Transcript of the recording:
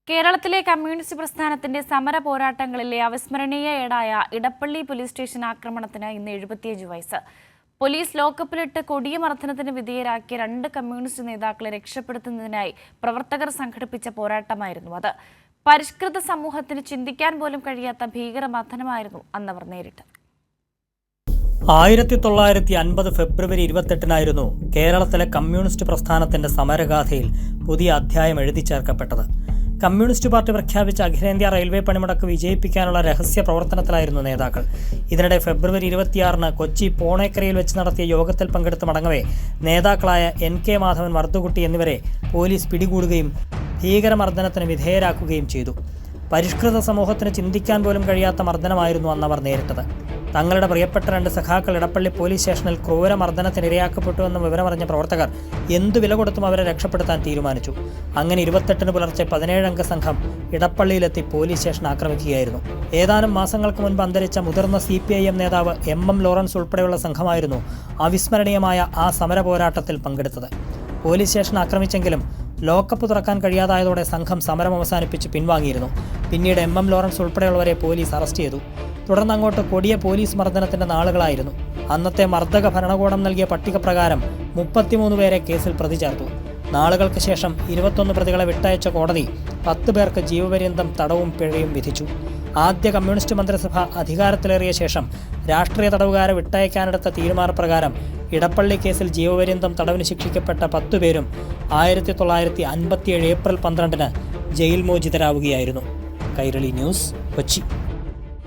കേരളത്തിലെ കമ്മ്യൂണിസ്റ്റ് പ്രസ്ഥാനത്തിന്റെ സമര പോരാട്ടങ്ങളിലെ അവിസ്മരണീയ ഏടായ ഇടപ്പള്ളി പോലീസ് സ്റ്റേഷൻ ആക്രമണത്തിന് ഇന്ന് 75 വയസ്സ്. പോലീസ് ലോക്കപ്പിലിട്ട് കൊടിയ മർദ്ദനത്തിന് വിധേയരാക്കിയ 2 കമ്മ്യൂണിസ്റ്റ് നേതാക്കളെ രക്ഷപ്പെടുത്തുന്നതിനായി പ്രവർത്തകർ സംഘടിപ്പിച്ച പോരാട്ടമായിരുന്നു അത്. പരിഷ്കൃത സമൂഹത്തിന് ചിന്തിക്കാൻ പോലും കഴിയാത്ത ഭീകരമർദ്ദനമായിരുന്നു അന്നവർ നേരിട്ടത്. 1950 ഫെബ്രുവരി 28-നായിരുന്നു കേരളത്തിലെ കമ്മ്യൂണിസ്റ്റ് പ്രസ്ഥാനത്തിന്റെ സമരഗാഥയിൽ പുതിയ അധ്യായം എഴുതി ചേർക്കപ്പെട്ടത്. കമ്മ്യൂണിസ്റ്റ് പാർട്ടി പ്രഖ്യാപിച്ച അഖിലേന്ത്യാ റെയിൽവേ പണിമുടക്ക് വിജയിപ്പിക്കാനുള്ള രഹസ്യ പ്രവർത്തനത്തിലായിരുന്നു നേതാക്കൾ. ഇതിനിടെ ഫെബ്രുവരി 26-ന് കൊച്ചി പോണേക്കരയിൽ വെച്ച് നടത്തിയ യോഗത്തിൽ പങ്കെടുത്ത് മടങ്ങവേ നേതാക്കളായ NK മാധവൻ, വർദ്ദുകുട്ടി എന്നിവരെ പോലീസ് പിടികൂടുകയും ഭീകരമർദ്ദനത്തിന് വിധേയരാക്കുകയും ചെയ്തു. പരിഷ്കൃത സമൂഹത്തിന് ചിന്തിക്കാൻ പോലും കഴിയാത്ത മർദ്ദനമായിരുന്നു അന്നവർ നേരിട്ടത്. തങ്ങളുടെ പ്രിയപ്പെട്ട 2 സഖാക്കൾ ഇടപ്പള്ളി പോലീസ് സ്റ്റേഷനിൽ ക്രൂരമർദ്ദനത്തിനിരയാക്കപ്പെട്ടുവെന്ന വിവരമറിഞ്ഞ പ്രവർത്തകർ എന്തു വില കൊടുത്തും അവരെ രക്ഷപ്പെടുത്താൻ തീരുമാനിച്ചു. അങ്ങനെ 28-ന് പുലർച്ചെ 17 അംഗ സംഘം ഇടപ്പള്ളിയിലെത്തി പോലീസ് സ്റ്റേഷൻ ആക്രമിക്കുകയായിരുന്നു. ഏതാനും മാസങ്ങൾക്ക് മുൻപ് അന്തരിച്ച മുതിർന്ന CPIM നേതാവ് MM ലോറൻസ് ഉൾപ്പെടെയുള്ള സംഘമായിരുന്നു അവിസ്മരണീയമായ ആ സമര പോരാട്ടത്തിൽ പങ്കെടുത്തത്. പോലീസ് സ്റ്റേഷൻ ആക്രമിച്ചെങ്കിലും ലോക്കപ്പ് തുറക്കാൻ കഴിയാതായതോടെ സംഘം സമരം അവസാനിപ്പിച്ച് പിൻവാങ്ങിയിരുന്നു. പിന്നീട് MM ലോറൻസ് ഉൾപ്പെടെയുള്ളവരെ പോലീസ് അറസ്റ്റ് ചെയ്തു. തുടർന്ന് അങ്ങോട്ട് കൊടിയ പോലീസ് മർദ്ദനത്തിന്റെ നാളുകളായിരുന്നു. അന്നത്തെ മർദ്ദക ഭരണകൂടം നൽകിയ പട്ടിക പ്രകാരം 33 പേരെ കേസിൽ പ്രതി ചേർത്തു. നാളുകൾക്ക് ശേഷം 21 പ്രതികളെ വിട്ടയച്ച കോടതി 10 പേർക്ക് ജീവപര്യന്തം തടവും പിഴയും വിധിച്ചു. ആദ്യ കമ്മ്യൂണിസ്റ്റ് മന്ത്രിസഭ അധികാരത്തിലേറിയ ശേഷം രാഷ്ട്രീയ തടവുകാരെ വിട്ടയക്കാനെടുത്ത തീരുമാനപ്രകാരം ഇടപ്പള്ളി കേസിൽ ജീവപര്യന്തം തടവിന് ശിക്ഷിക്കപ്പെട്ട 10 പേരും 1957 ഏപ്രിൽ 12-ന് ജയിൽ മോചിതരാവുകയായിരുന്നു. കൈരളി ന്യൂസ്, കൊച്ചി.